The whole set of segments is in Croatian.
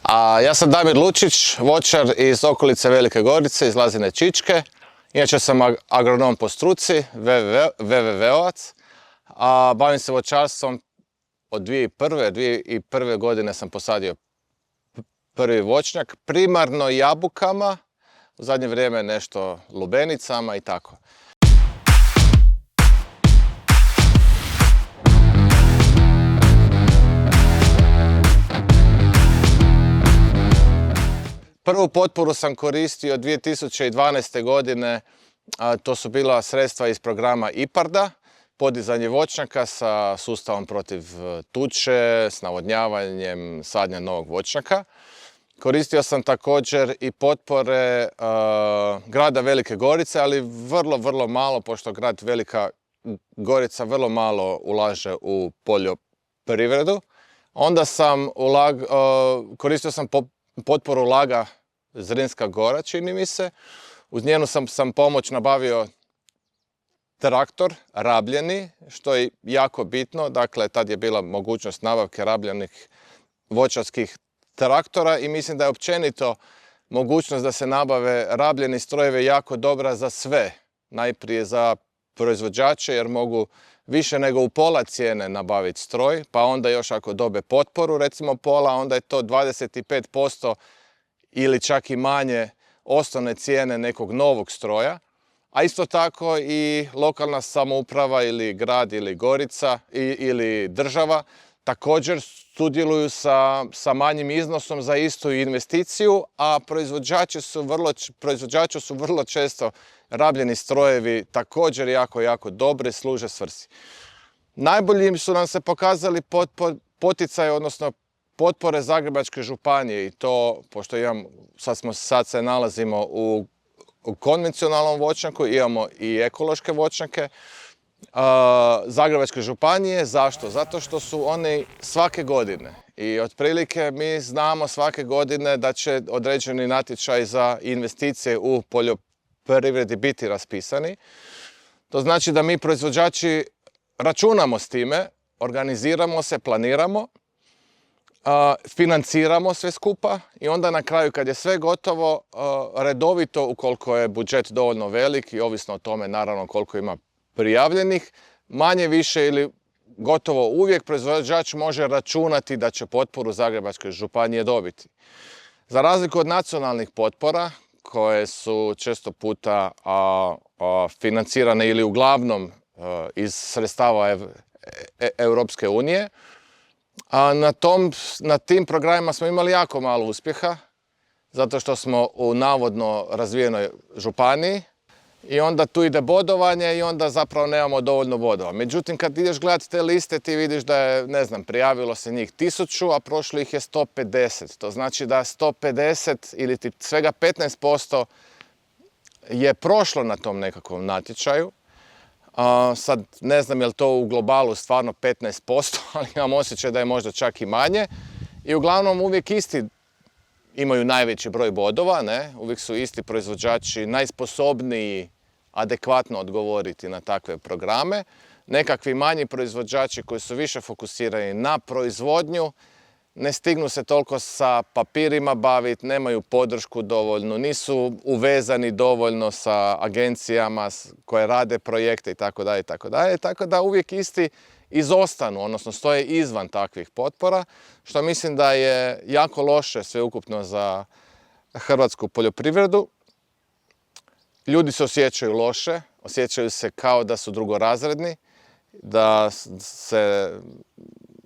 Ja sam Damir Lučić, voćar iz okolice Velike Gorice, iz Lazine Čičke. Inače sam agronom po struci, VVV-ovac, a bavim se voćarstvom od 2001. godine sam posadio prvi voćnjak, primarno jabukama, u zadnje vrijeme nešto lubenicama i tako. Prvu potporu sam koristio 2012. godine, to su bila sredstva iz programa IPARD-a, podizanje voćnjaka sa sustavom protiv tuče, s navodnjavanjem sadnja novog voćnjaka. Koristio sam također i potpore grada Velike Gorice, ali vrlo malo, pošto grad Velika Gorica vrlo malo ulaže u poljoprivredu. Onda sam koristio sam potporu LAG-a Zrinska Gora, čini mi se. Uz njenu sam pomoć nabavio traktor rabljeni, što je jako bitno. Dakle, tad je bila mogućnost nabavke rabljenih voćarskih traktora i mislim da je općenito mogućnost da se nabave rabljeni strojevi jako dobra za sve. Najprije za proizvođače, jer mogu više nego u pola cijene nabaviti stroj, pa onda još ako dobe potporu, recimo pola, onda je to 25% ili čak i manje osnovne cijene nekog novog stroja. A isto tako i lokalna samouprava ili grad ili Gorica ili država također sudjeluju sa manjim iznosom za istu investiciju, a proizvođači su vrlo često rabljeni strojevi također jako dobri, služe svrsi. Najboljim su nam se pokazali poticaje, odnosno potpore Zagrebačke županije i to, pošto sad se nalazimo u konvencionalnom voćnjaku, imamo i ekološke voćnjake Zagrebačke županije. Zašto? Zato što su oni svake godine i otprilike mi znamo svake godine da će određeni natječaj za investicije u poljoprivredi biti raspisani. To znači da mi proizvođači računamo s time, organiziramo se, planiramo, financiramo sve skupa i onda na kraju kad je sve gotovo, redovito, ukoliko je budžet dovoljno velik i ovisno o tome naravno koliko ima prijavljenih, manje više ili gotovo uvijek proizvođač može računati da će potporu Zagrebačke županije dobiti. Za razliku od nacionalnih potpora, koje su često puta financirane ili uglavnom iz sredstava Europske unije, na tim programima smo imali jako malo uspjeha, zato što smo u navodno razvijenoj županiji i onda tu ide bodovanje i onda zapravo nemamo dovoljno bodova. Međutim, kad ideš gledati te liste, ti vidiš da je, ne znam, prijavilo se njih 1000, a prošlo ih je 150. To znači da 150 ili svega 15% je prošlo na tom nekakvom natječaju. Sad ne znam je li to u globalu stvarno 15%, ali imam osjećaj da je možda čak i manje. I uglavnom uvijek isti imaju najveći broj bodova, ne? Uvijek su isti proizvođači najsposobniji adekvatno odgovoriti na takve programe. Nekakvi manji proizvođači koji su više fokusirani na proizvodnju ne stignu se toliko sa papirima baviti, nemaju podršku dovoljnu, nisu uvezani dovoljno sa agencijama koje rade projekte itd. Tako da uvijek isti izostanu, odnosno stoje izvan takvih potpora, što mislim da je jako loše sveukupno za hrvatsku poljoprivredu. Ljudi se osjećaju loše, osjećaju se kao da su drugorazredni, da se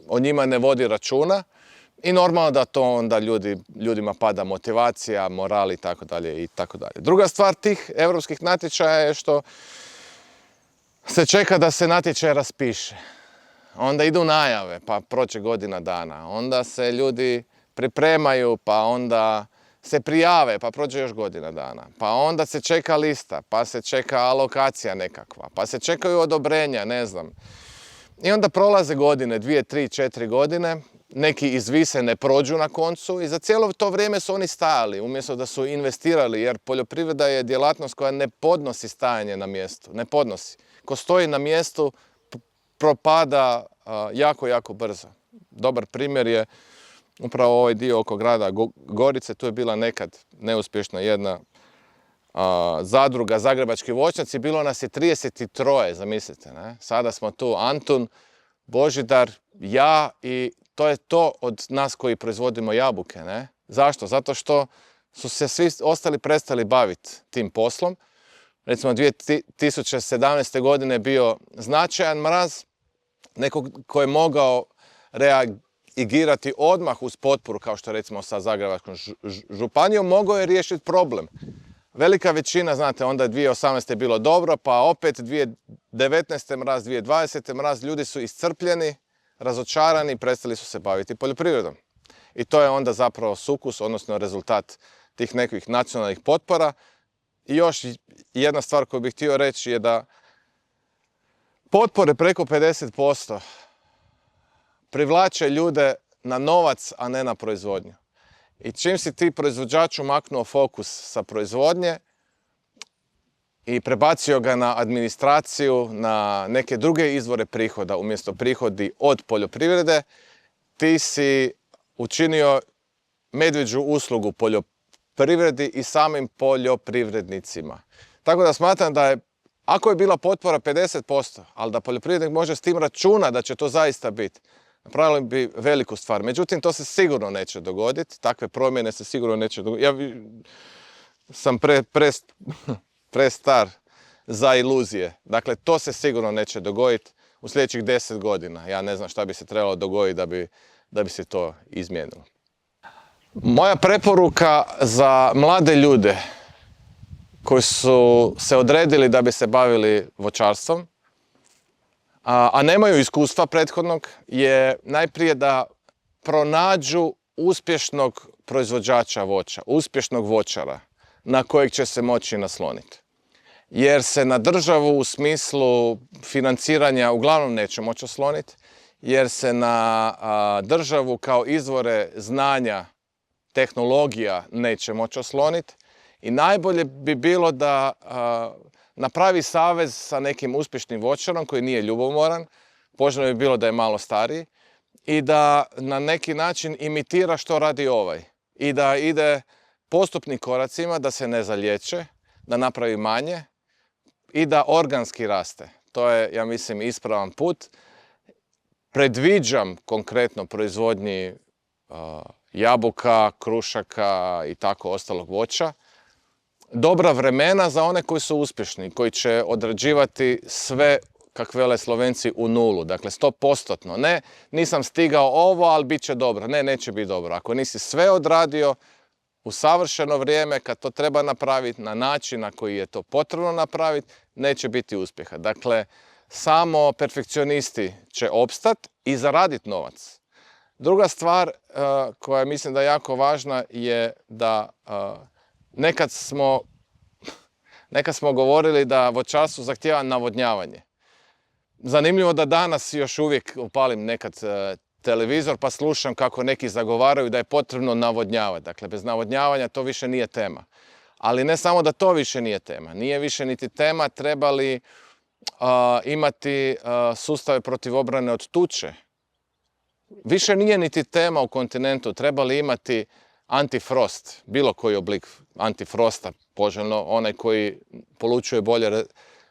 o njima ne vodi računa. I normalno da to onda ljudima pada motivacija, moral i tako dalje. Druga stvar tih europskih natječaja je što se čeka da se natječaj raspiše. Onda idu najave, pa prođe godina dana. Onda se ljudi pripremaju, pa onda se prijave, pa prođe još godina dana. Pa onda se čeka lista, pa se čeka alokacija nekakva, pa se čekaju odobrenja, ne znam. I onda prolaze godine, 2, 3, 4 godine. Neki izvise ne prođu na koncu i za cijelo to vrijeme su oni stajali umjesto da su investirali, jer poljoprivreda je djelatnost koja ne podnosi stajanje na mjestu, ne podnosi. Ko stoji na mjestu propada jako brzo. Dobar primjer je upravo ovaj dio oko grada Gorice, tu je bila nekad neuspješna jedna zadruga Zagrebački voćnjaci, bilo nas je 33, zamislite, ne? Sada smo tu Antun, Božidar, ja i to je to od nas koji proizvodimo jabuke, ne? Zašto? Zato što su se svi ostali prestali baviti tim poslom. Recimo 2017. godine je bio značajan mraz, nekog ko je mogao reagirati odmah uz potporu, kao što recimo sa Zagrebačkom županijom, mogao je riješiti problem. Velika većina, znate, onda 2018. je bilo dobro, pa opet 2019. mraz, 2020. mraz, ljudi su iscrpljeni, razočarani, prestali su se baviti poljoprivredom. I to je onda zapravo sukus, odnosno rezultat tih nekih nacionalnih potpora. I još jedna stvar koju bih htio reći je da potpore preko 50% privlače ljude na novac, a ne na proizvodnju. I čim si ti proizvođaču maknuo fokus sa proizvodnje i prebacio ga na administraciju, na neke druge izvore prihoda, umjesto prihodi od poljoprivrede, ti si učinio medvjeđu uslugu poljoprivredi i samim poljoprivrednicima. Tako da smatram da je, ako je bila potpora 50%, ali da poljoprivrednik može s tim računa da će to zaista biti, napravili bi veliku stvar. Međutim, to se sigurno neće dogoditi. Takve promjene se sigurno neće dogoditi. Ja sam prestar za iluzije. Dakle, to se sigurno neće dogoditi u sljedećih 10 godina. Ja ne znam šta bi se trebalo dogoditi da bi se to izmijenilo. Moja preporuka za mlade ljude koji su se odredili da bi se bavili voćarstvom, a nemaju iskustva prethodnog, je najprije da pronađu uspješnog proizvođača voća, uspješnog voćara na kojeg će se moći nasloniti. Jer se na državu u smislu financiranja uglavnom neće moći osloniti, jer se na državu kao izvore znanja, tehnologija neće moći osloniti i najbolje bi bilo da napravi savez sa nekim uspješnim voćarom koji nije ljubomoran, poželjno bi bilo da je malo stariji, i da na neki način imitira što radi ovaj. I da ide postupnim koracima, da se ne zalječe, da napravi manje i da organski raste. To je, ja mislim, ispravan put. Predviđam konkretno proizvodnji jabuka, krušaka i tako ostalog voća. Dobra vremena za one koji su uspješni, koji će odrađivati sve, kak vele Slovenci, u nulu. Dakle, 100%. Ne, nisam stigao ovo, ali bit će dobro. Ne, neće biti dobro. Ako nisi sve odradio u savršeno vrijeme, kad to treba napraviti na način na koji je to potrebno napraviti, neće biti uspjeha. Dakle, samo perfekcionisti će opstati i zaraditi novac. Druga stvar koja mislim da je jako važna je da nekad smo govorili da voćarstvo zahtijeva navodnjavanje. Zanimljivo da danas još uvijek upalim nekad televizor pa slušam kako neki zagovaraju da je potrebno navodnjavati. Dakle, bez navodnjavanja to više nije tema. Ali ne samo da to više nije tema. Nije više niti tema treba li imati sustave protiv obrane od tuče. Više nije niti tema u kontinentu treba li imati antifrost, bilo koji oblik antifrosta, poželjno onaj koji polučuje bolje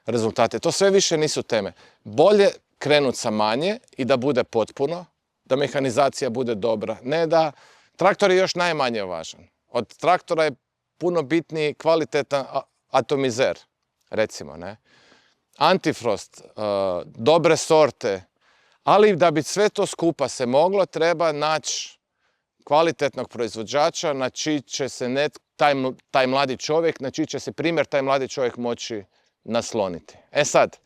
rezultate. To sve više nisu teme. Bolje krenuti sa manje i da bude potpuno, da mehanizacija bude dobra. Ne da, traktor je još najmanje važan. Od traktora je puno bitniji kvalitetan atomizer, recimo, ne? Antifrost, dobre sorte, ali da bi sve to skupa se moglo, treba naći kvalitetnog proizvođača na čiji će se taj mladi čovjek, na čiji će se primjer taj mladi čovjek moći nasloniti. E sad,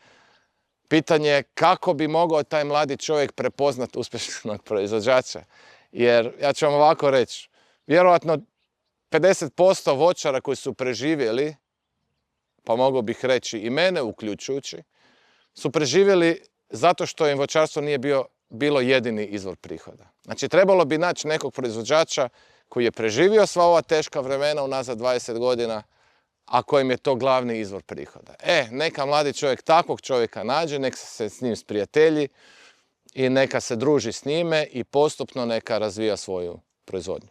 pitanje je kako bi mogao taj mladi čovjek prepoznati uspješnog proizvođača. Jer, ja ću vam ovako reći, vjerojatno 50% voćara koji su preživjeli, pa mogao bih reći i mene uključujući, su preživjeli zato što im voćarstvo nije bilo jedini izvor prihoda. Znači, trebalo bi naći nekog proizvođača koji je preživio sva ova teška vremena unazad 20 godina, a kojim je to glavni izvor prihoda. Neka mladi čovjek takvog čovjeka nađe, neka se s njim sprijatelji i neka se druži s njime i postupno neka razvija svoju proizvodnju.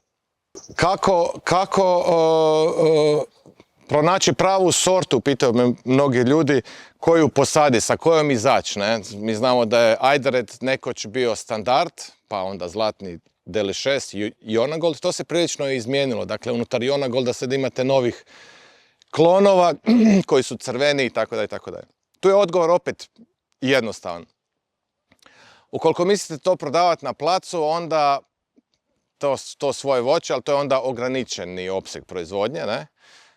Kako pronaći pravu sortu, pitaju me mnogi ljudi, koju posadi, sa kojom izaći, ne? Mi znamo da je Ajdared nekoć bio standard, pa onda zlatni Delicious, Jonagold, to se prilično izmijenilo. Dakle, unutar Jonagolda sad imate novih klonova koji su crveni i tako dalje, tako dalje. Tu je odgovor opet jednostavan. Ukoliko mislite to prodavati na placu, onda to svoje voće, ali to je onda ograničeni opseg proizvodnje, ne?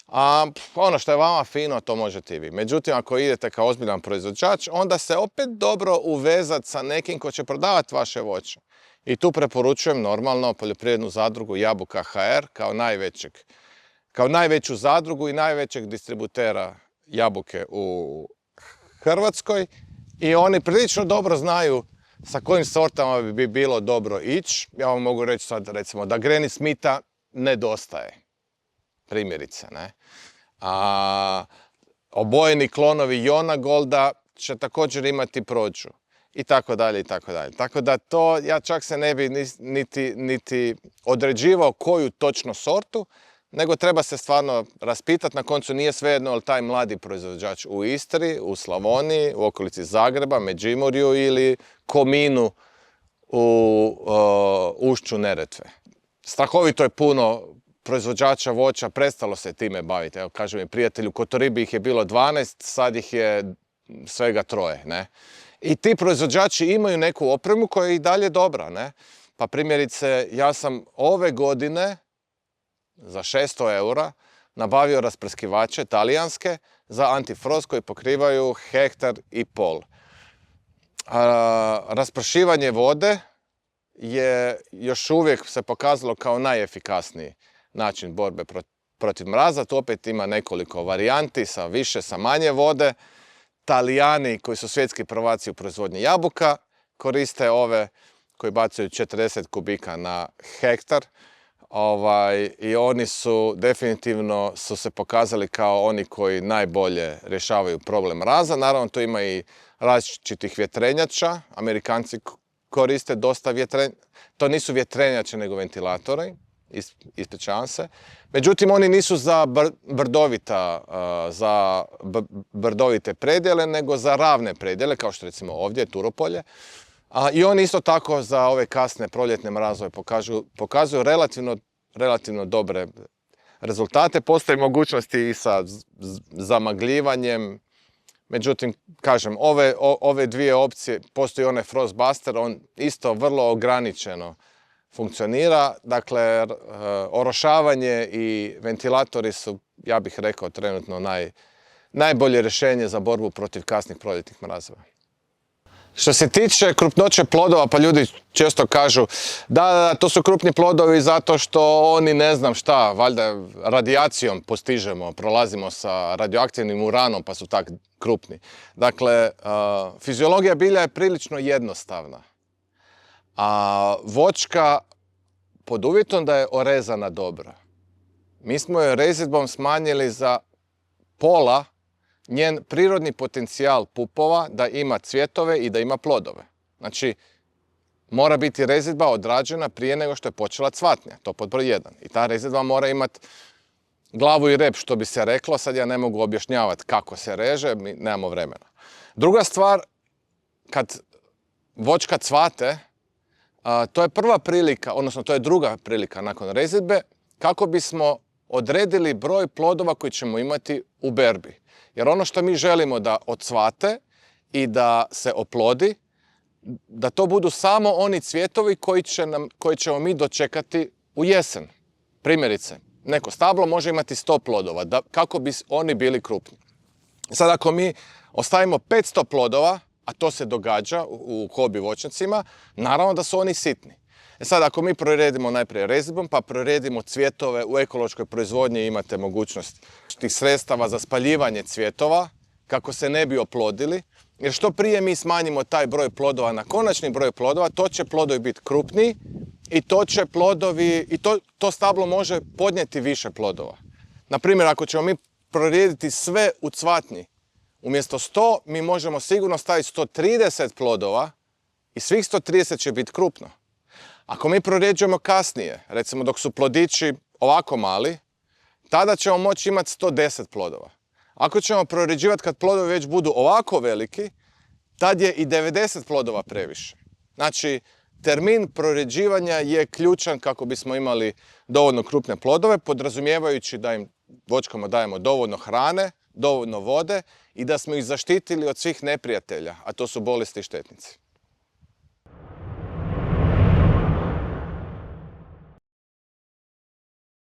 A ono što je vama fino, to možete i vi. Međutim, ako idete kao ozbiljan proizvođač, onda se opet dobro uvezati sa nekim ko će prodavati vaše voće. I tu preporučujem normalno poljoprivrednu zadrugu Jabuka HR kao najveću zadrugu i najvećeg distributera jabuke u Hrvatskoj. I oni prilično dobro znaju sa kojim sortama bi bilo dobro ići. Ja vam mogu reći sad recimo da Granny Smitha nedostaje. Primjerice, ne? A obojeni klonovi Jonagolda će također imati prođu. I tako dalje, i tako dalje. Tako da to, ja čak se ne bi niti određivao koju točno sortu, nego treba se stvarno raspitati. Na koncu nije svejedno ali taj mladi proizvođač u Istri, u Slavoniji, u okolici Zagreba, Međimurju ili Kominu u ušću Neretve. Strahovito je puno proizvođača voća prestalo se time baviti. Evo, kaže mi prijatelj, u Kotoribi ih je bilo 12, sad ih je svega 3, ne? I ti proizvođači imaju neku opremu koja je i dalje dobra, ne? Pa primjerice, ja sam ove godine za 600 eura nabavio rasprskivače talijanske za antifrost koji pokrivaju 1,5 ha. Raspršivanje vode je još uvijek se pokazalo kao najefikasniji način borbe protiv mraza. Tu opet ima nekoliko varijanti, sa više, sa manje vode. Talijani, koji su svjetski prvaci u proizvodnji jabuka, koriste ove koji bacaju 40 kubika na hektar. I oni su definitivno se pokazali kao oni koji najbolje rješavaju problem mraza. Naravno, tu ima i različitih vjetrenjača. Amerikanci koriste dosta vjetrenjača. To nisu vjetrenjače, nego ventilatori. Ispričavam se. Međutim, oni nisu za brdovite predjele, nego za ravne predjele, kao što recimo ovdje, Turopolje. I oni isto tako za ove kasne proljetne mrazove pokazuju relativno dobre rezultate. Postoje mogućnosti i sa zamagljivanjem. Međutim, kažem, ove dvije opcije, postoji onaj Frostbuster, on isto vrlo ograničeno funkcionira. Dakle, orošavanje i ventilatori su, ja bih rekao, trenutno najbolje rješenje za borbu protiv kasnih proljetnih mrazova. Što se tiče krupnoće plodova, pa ljudi često kažu da, to su krupni plodovi zato što oni ne znam šta, valjda radijacijom postižemo, prolazimo sa radioaktivnim uranom pa su tak krupni. Dakle, fiziologija bilja je prilično jednostavna. A voćka, pod uvjetom da je orezana dobro, mi smo joj rezidbom smanjili za pola njen prirodni potencijal pupova da ima cvjetove i da ima plodove. Znači, mora biti rezidba odrađena prije nego što je počela cvatnja, to pod broj 1. I ta rezidba mora imati glavu i rep, što bi se reklo. Sad ja ne mogu objašnjavati kako se reže, mi nemamo vremena. Druga stvar, kad voćka cvate, to je prva prilika, odnosno to je druga prilika nakon rezidbe, kako bismo odredili broj plodova koji ćemo imati u berbi. Jer ono što mi želimo da odsvate i da se oplodi, da to budu samo oni cvjetovi koji ćemo mi dočekati u jesen. Primjerice, neko stablo može imati 100 plodova, kako bi oni bili krupni. Sad ako mi ostavimo 500 plodova, a to se događa u hobi voćnjacima, naravno da su oni sitni. Sad ako mi proredimo najprije rezidbom, pa proredimo cvjetove, u ekološkoj proizvodnji imate mogućnost tih sredstava za spaljivanje cvjetova, kako se ne bi oplodili. Jer što prije mi smanjimo taj broj plodova na konačni broj plodova, to će plodovi biti krupniji i to stablo može podnijeti više plodova. Naprimjer, ako ćemo mi prorediti sve u cvatnji, umjesto 100 mi možemo sigurno staviti 130 plodova i svih 130 će biti krupno. Ako mi prorjeđujemo kasnije, recimo dok su plodići ovako mali, tada ćemo moći imati 110 plodova. Ako ćemo prorjeđivati kad plodovi već budu ovako veliki, tad je i 90 plodova previše. Znači, termin prorjeđivanja je ključan kako bismo imali dovoljno krupne plodove, podrazumijevajući da im voćkama dajemo dovoljno hrane, dovoljno vode i da smo ih zaštitili od svih neprijatelja, a to su bolesti i štetnici.